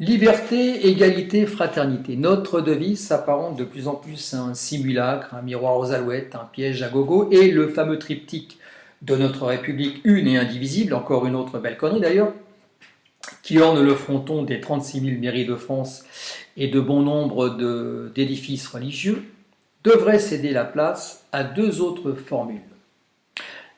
Liberté, égalité, fraternité. Notre devise s'apparente de plus en plus à un simulacre, un miroir aux alouettes, un piège à gogo, et le fameux triptyque de notre République une et indivisible, encore une autre belle connerie d'ailleurs, qui orne le fronton des 36 000 mairies de France et de bon nombre d'édifices religieux, devrait céder la place à deux autres formules.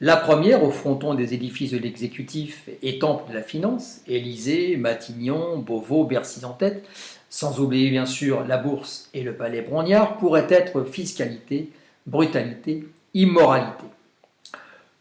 La première, au fronton des édifices de l'exécutif et temple de la finance, Élysée, Matignon, Beauvau, Bercy en tête, sans oublier bien sûr la Bourse et le Palais Brongniart, pourrait être fiscalité, brutalité, immoralité.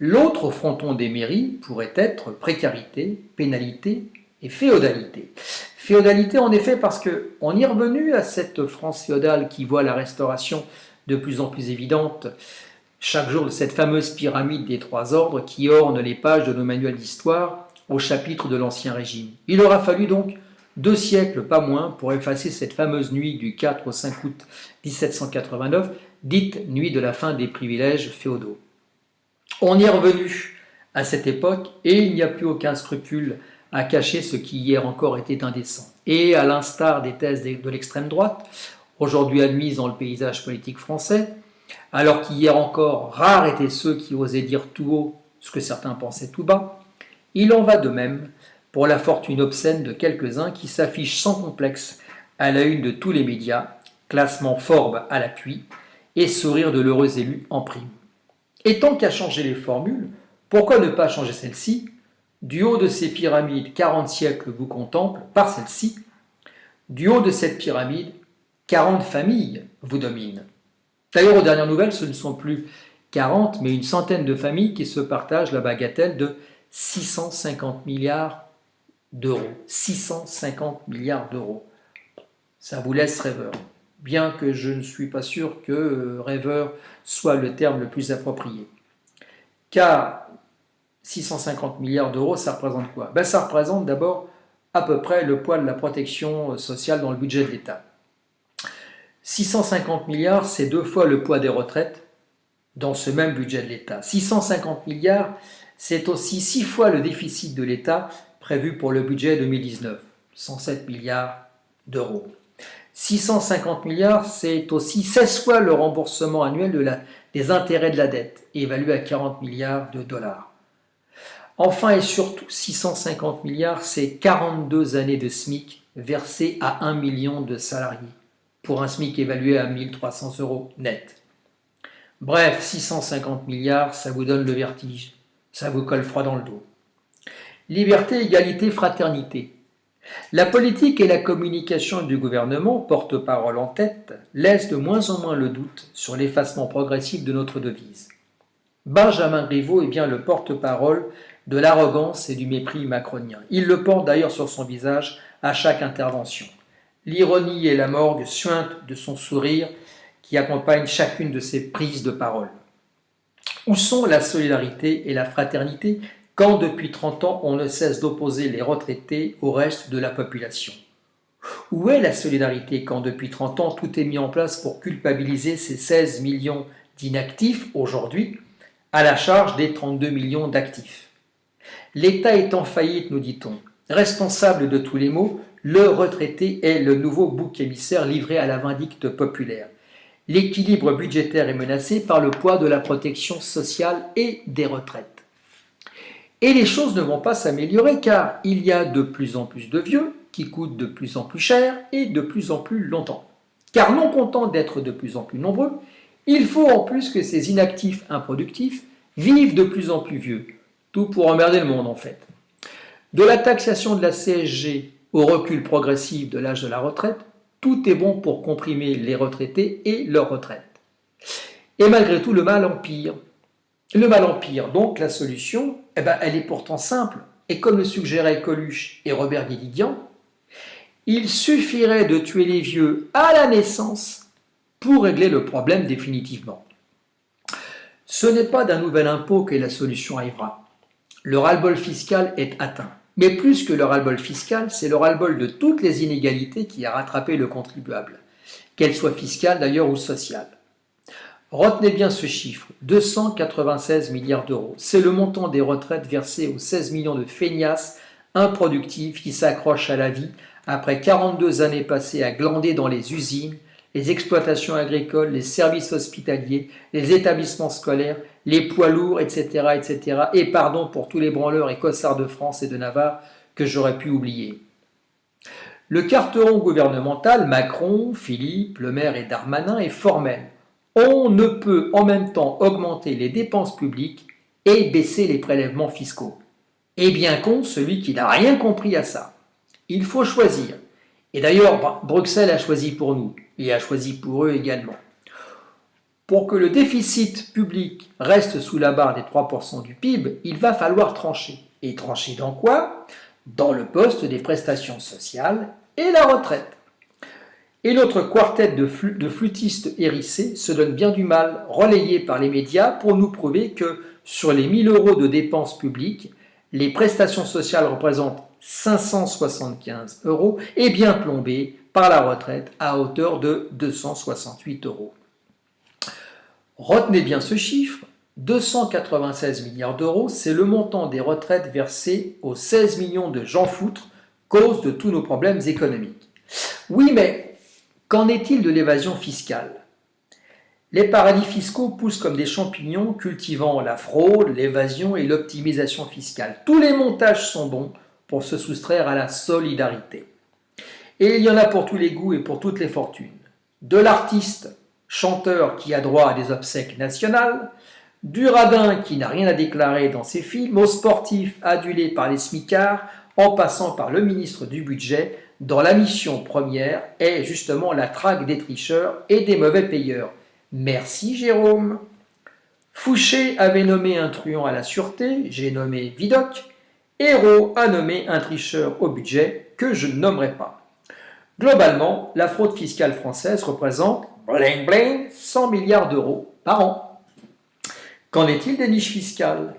L'autre, au fronton des mairies, pourrait être précarité, pénalité et féodalité. Féodalité en effet parce qu'on y est revenu à cette France féodale qui voit la restauration de plus en plus évidente chaque jour de cette fameuse pyramide des trois ordres qui orne les pages de nos manuels d'histoire au chapitre de l'Ancien Régime. Il aura fallu donc 2 siècles, pas moins, pour effacer cette fameuse nuit du 4 au 5 août 1789, dite nuit de la fin des privilèges féodaux. On y est revenu à cette époque et il n'y a plus aucun scrupule à cacher ce qui hier encore était indécent. Et à l'instar des thèses de l'extrême droite, aujourd'hui admises dans le paysage politique français, alors qu'hier encore, rares étaient ceux qui osaient dire tout haut ce que certains pensaient tout bas, il en va de même pour la fortune obscène de quelques-uns qui s'affichent sans complexe à la une de tous les médias, classement Forbes à l'appui, et sourire de l'heureux élu en prime. Et tant qu'à changer les formules, pourquoi ne pas changer celle-ci? Du haut de ces pyramides, 40 siècles vous contemplent par celle-ci. Du haut de cette pyramide, 40 familles vous dominent. D'ailleurs, aux dernières nouvelles, ce ne sont plus 40, mais une centaine de familles qui se partagent la bagatelle de 650 milliards d'euros. 650 milliards d'euros. Ça vous laisse rêveur. Bien que je ne suis pas sûr que rêveur soit le terme le plus approprié. Car 650 milliards d'euros, ça représente quoi? Ça représente d'abord à peu près le poids de la protection sociale dans le budget de l'État. 650 milliards, c'est 2 fois le poids des retraites dans ce même budget de l'État. 650 milliards, c'est aussi 6 fois le déficit de l'État prévu pour le budget 2019, 107 milliards d'euros. 650 milliards, c'est aussi 16 fois le remboursement annuel des intérêts de la dette, évalué à 40 milliards de dollars. Enfin et surtout, 650 milliards, c'est 42 années de SMIC versées à 1 million de salariés, pour un SMIC évalué à 1 300 € net. Bref, 650 milliards, ça vous donne le vertige, ça vous colle froid dans le dos. Liberté, égalité, fraternité. La politique et la communication du gouvernement, porte-parole en tête, laissent de moins en moins le doute sur l'effacement progressif de notre devise. Benjamin Griveaux est bien le porte-parole de l'arrogance et du mépris macronien. Il le porte d'ailleurs sur son visage à chaque intervention. L'ironie et la morgue suintent de son sourire qui accompagne chacune de ses prises de parole. Où sont la solidarité et la fraternité quand depuis 30 ans on ne cesse d'opposer les retraités au reste de la population? Où est la solidarité quand depuis 30 ans tout est mis en place pour culpabiliser ces 16 millions d'inactifs aujourd'hui à la charge des 32 millions d'actifs? L'État est en faillite, nous dit-on. Responsable de tous les maux, le retraité est le nouveau bouc émissaire livré à la vindicte populaire. L'équilibre budgétaire est menacé par le poids de la protection sociale et des retraites. Et les choses ne vont pas s'améliorer car il y a de plus en plus de vieux qui coûtent de plus en plus cher et de plus en plus longtemps. Car non content d'être de plus en plus nombreux, il faut en plus que ces inactifs improductifs vivent de plus en plus vieux. Tout pour emmerder le monde en fait. De la taxation de la CSG au recul progressif de l'âge de la retraite, tout est bon pour comprimer les retraités et leurs retraites. Et malgré tout, le mal empire. Le mal empire, donc la solution, elle est pourtant simple. Et comme le suggéraient Coluche et Robert Guédiguian, il suffirait de tuer les vieux à la naissance pour régler le problème définitivement. Ce n'est pas d'un nouvel impôt que la solution arrivera. Le ras-le-bol fiscal est atteint. Mais plus que le ras-le-bol fiscal, c'est le ras-le-bol de toutes les inégalités qui a rattrapé le contribuable, qu'elles soient fiscales d'ailleurs ou sociales. Retenez bien ce chiffre, 296 milliards d'euros. C'est le montant des retraites versées aux 16 millions de feignasses improductifs qui s'accrochent à la vie après 42 années passées à glander dans les usines, les exploitations agricoles, les services hospitaliers, les établissements scolaires, les poids lourds, etc., etc. Et pardon pour tous les branleurs et cossards de France et de Navarre que j'aurais pu oublier. Le carteron gouvernemental, Macron, Philippe, Le Maire et Darmanin, est formel. On ne peut en même temps augmenter les dépenses publiques et baisser les prélèvements fiscaux. Et bien con celui qui n'a rien compris à ça. Il faut choisir. Et d'ailleurs, Bruxelles a choisi pour nous, et a choisi pour eux également. Pour que le déficit public reste sous la barre des 3% du PIB, il va falloir trancher. Et trancher dans quoi? Dans le poste des prestations sociales et la retraite. Et notre quartet de flûtistes hérissés se donne bien du mal, relayé par les médias, pour nous prouver que sur les 1 000 € de dépenses publiques, les prestations sociales représentent 575 € et bien plombées par la retraite à hauteur de 268 €. Retenez bien ce chiffre, 296 milliards d'euros, c'est le montant des retraites versées aux 16 millions de gens foutres, cause de tous nos problèmes économiques. Oui, mais qu'en est-il de l'évasion fiscale? Les paradis fiscaux poussent comme des champignons, cultivant la fraude, l'évasion et l'optimisation fiscale. Tous les montages sont bons pour se soustraire à la solidarité. Et il y en a pour tous les goûts et pour toutes les fortunes. De l'artiste chanteur qui a droit à des obsèques nationales, du radin qui n'a rien à déclarer dans ses films, aux sportifs adulés par les smicards, en passant par le ministre du Budget, dont la mission première est justement la traque des tricheurs et des mauvais payeurs. Merci Jérôme. Fouché avait nommé un truand à la sûreté, j'ai nommé Vidocq. Hérault a nommé un tricheur au budget que je ne nommerai pas. Globalement, la fraude fiscale française représente, bling bling, 100 milliards d'euros par an. Qu'en est-il des niches fiscales?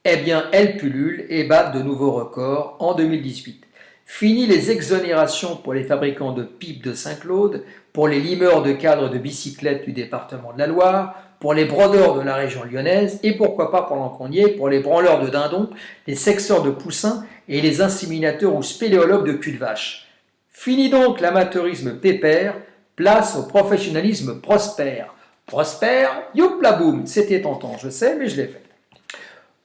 Eh bien, elles pullulent et battent de nouveaux records en 2018. Fini les exonérations pour les fabricants de pipes de Saint-Claude, pour les limeurs de cadres de bicyclettes du département de la Loire, pour les brodeurs de la région lyonnaise et pourquoi pas, pendant qu'on y est, pour les branleurs de dindons, les sexeurs de poussins et les inséminateurs ou spéléologues de cul de vache. Fini donc l'amateurisme pépère, place au professionnalisme prospère. Prospère, youp la boum, c'était tentant, je sais, mais je l'ai fait.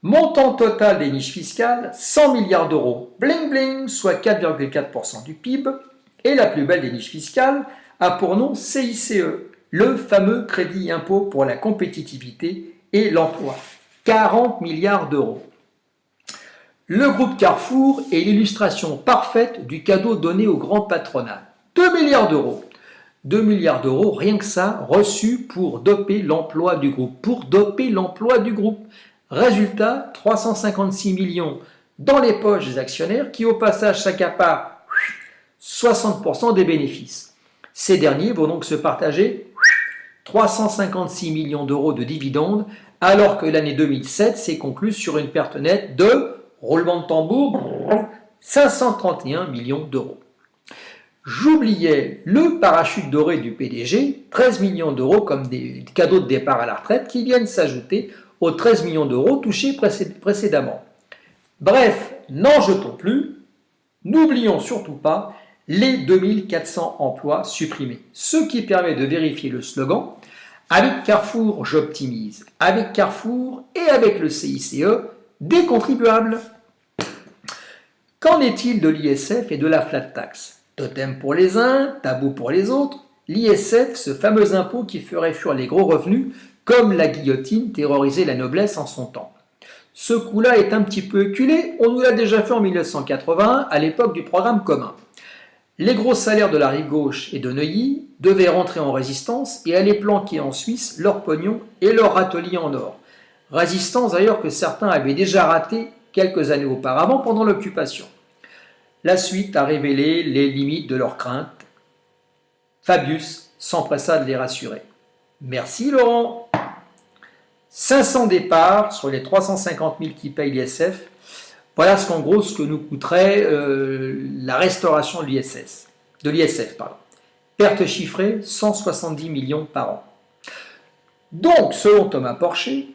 Montant total des niches fiscales, 100 milliards d'euros, bling bling, soit 4,4% du PIB. Et la plus belle des niches fiscales a pour nom CICE, le fameux crédit impôt pour la compétitivité et l'emploi, 40 milliards d'euros. Le groupe Carrefour est l'illustration parfaite du cadeau donné au grand patronat, 2 milliards d'euros. 2 milliards d'euros, rien que ça, reçus pour doper l'emploi du groupe. Résultat, 356 millions dans les poches des actionnaires qui au passage s'accaparent 60% des bénéfices. Ces derniers vont donc se partager 356 millions d'euros de dividendes alors que l'année 2007 s'est conclue sur une perte nette de, roulement de tambour, 531 millions d'euros. J'oubliais le parachute doré du PDG, 13 millions d'euros comme des cadeaux de départ à la retraite qui viennent s'ajouter aux 13 millions d'euros touchés précédemment. Bref, n'en jetons plus, n'oublions surtout pas les 2400 emplois supprimés, ce qui permet de vérifier le slogan « Avec Carrefour, j'optimise. Avec Carrefour et avec le CICE, des contribuables ». Qu'en est-il de l'ISF et de la flat tax? Totem pour les uns, tabou pour les autres. L'ISF, ce fameux impôt qui ferait fuir les gros revenus, comme la guillotine terrorisait la noblesse en son temps. Ce coup-là est un petit peu éculé, on nous l'a déjà fait en 1981, à l'époque du programme commun. Les gros salaires de la rive gauche et de Neuilly devaient rentrer en résistance et aller planquer en Suisse leur pognon et leur râtelier en or. Résistance d'ailleurs que certains avaient déjà ratée quelques années auparavant pendant l'occupation. La suite a révélé les limites de leurs craintes. Fabius s'empressa de les rassurer. Merci Laurent. 500 départs sur les 350 000 qui payent l'ISF. Voilà ce que nous coûterait la restauration de l'ISF. Perte chiffrée, 170 millions par an. Donc, selon Thomas Porcher,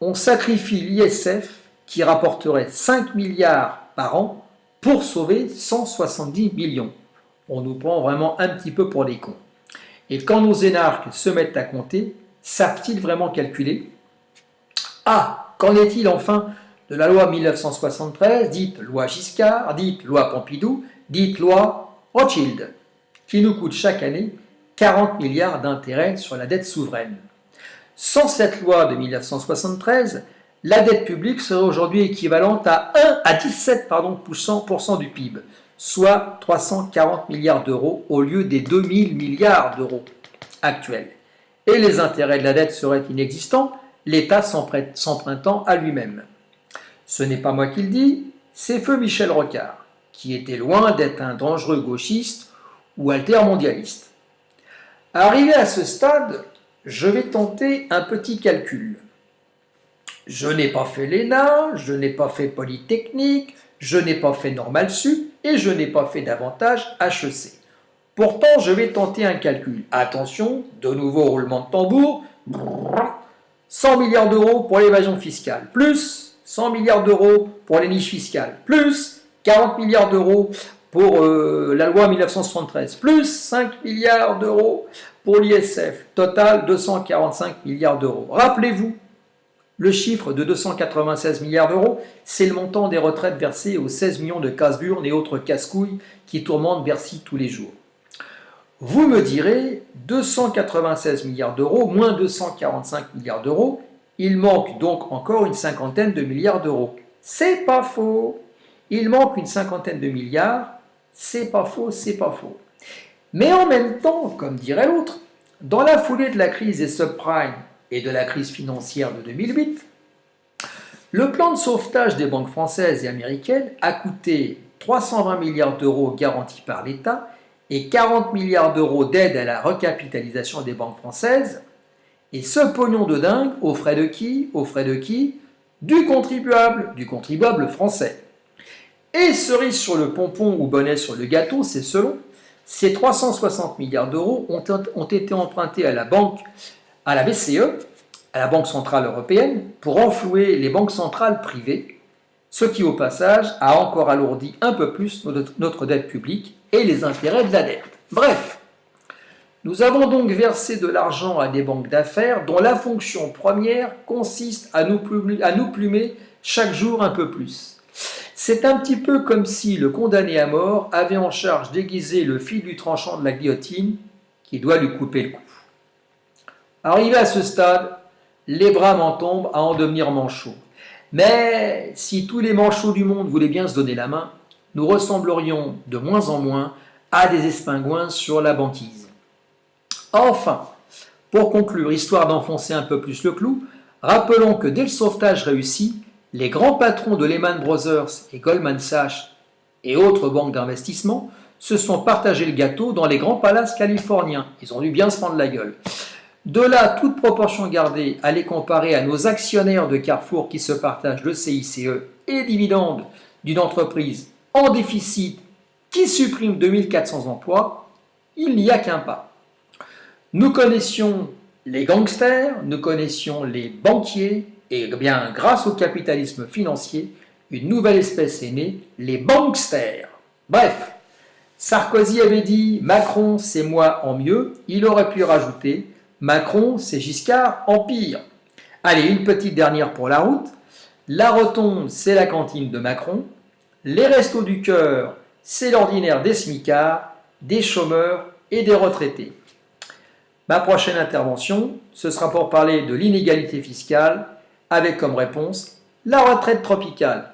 on sacrifie l'ISF qui rapporterait 5 milliards par an pour sauver 170 millions. On nous prend vraiment un petit peu pour des cons. Et quand nos énarques se mettent à compter, savent-ils vraiment calculer? Ah, qu'en est-il enfin de la loi 1973, dite loi Giscard, dite loi Pompidou, dite loi Rothschild, qui nous coûte chaque année 40 milliards d'intérêts sur la dette souveraine. Sans cette loi de 1973, la dette publique serait aujourd'hui équivalente à 17% du PIB, soit 340 milliards d'euros au lieu des 2000 milliards d'euros actuels. Et les intérêts de la dette seraient inexistants, l'État s'empruntant à lui-même. Ce n'est pas moi qui le dis, c'est feu Michel Rocard, qui était loin d'être un dangereux gauchiste ou altermondialiste. Arrivé à ce stade, je vais tenter un petit calcul. Je n'ai pas fait l'ENA, je n'ai pas fait Polytechnique, je n'ai pas fait Normal Sup et je n'ai pas fait davantage HEC. Pourtant, je vais tenter un calcul. Attention, de nouveau roulement de tambour. 100 milliards d'euros pour l'évasion fiscale, plus 100 milliards d'euros pour les niches fiscales, plus 40 milliards d'euros pour la loi 1973, plus 5 milliards d'euros pour l'ISF. Total, 245 milliards d'euros. Rappelez-vous, le chiffre de 296 milliards d'euros, c'est le montant des retraites versées aux 16 millions de casse-burnes et autres casse-couilles qui tourmentent Bercy tous les jours. Vous me direz, 296 milliards d'euros moins 245 milliards d'euros, il manque donc encore une cinquantaine de milliards d'euros. C'est pas faux. Il manque une cinquantaine de milliards, c'est pas faux, c'est pas faux. Mais en même temps, comme dirait l'autre, dans la foulée de la crise des subprimes et de la crise financière de 2008, le plan de sauvetage des banques françaises et américaines a coûté 320 milliards d'euros garantis par l'État et 40 milliards d'euros d'aide à la recapitalisation des banques françaises. Et ce pognon de dingue, aux frais de qui? Aux frais de qui? Du contribuable français. Et cerise sur le pompon ou bonnet sur le gâteau, c'est selon, ces 360 milliards d'euros ont été empruntés à la BCE, à la Banque Centrale Européenne, pour enflouer les banques centrales privées, ce qui au passage a encore alourdi un peu plus notre dette publique et les intérêts de la dette. Bref, nous avons donc versé de l'argent à des banques d'affaires dont la fonction première consiste à nous plumer chaque jour un peu plus. C'est un petit peu comme si le condamné à mort avait en charge d'aiguiser le fil du tranchant de la guillotine qui doit lui couper le cou. Arrivé à ce stade, les bras m'en tombent à en devenir manchots. Mais si tous les manchots du monde voulaient bien se donner la main, nous ressemblerions de moins en moins à des espingouins sur la banquise. Enfin, pour conclure, histoire d'enfoncer un peu plus le clou, rappelons que dès le sauvetage réussi, les grands patrons de Lehman Brothers et Goldman Sachs et autres banques d'investissement se sont partagés le gâteau dans les grands palaces californiens. Ils ont dû bien se prendre la gueule. De là, toute proportion gardée, à les comparer à nos actionnaires de Carrefour qui se partagent le CICE et dividendes d'une entreprise en déficit qui supprime 2400 emplois, il n'y a qu'un pas. Nous connaissions les gangsters, nous connaissions les banquiers, et bien grâce au capitalisme financier, une nouvelle espèce est née, les banksters. Bref, Sarkozy avait dit « Macron, c'est moi en mieux », il aurait pu rajouter « Macron, c'est Giscard en pire ». Allez, une petite dernière pour la route. La rotonde, c'est la cantine de Macron. Les restos du cœur, c'est l'ordinaire des smicards, des chômeurs et des retraités. Ma prochaine intervention, ce sera pour parler de l'inégalité fiscale, avec comme réponse la retraite tropicale.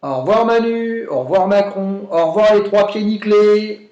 Au revoir Manu, au revoir Macron, au revoir les trois pieds nickelés.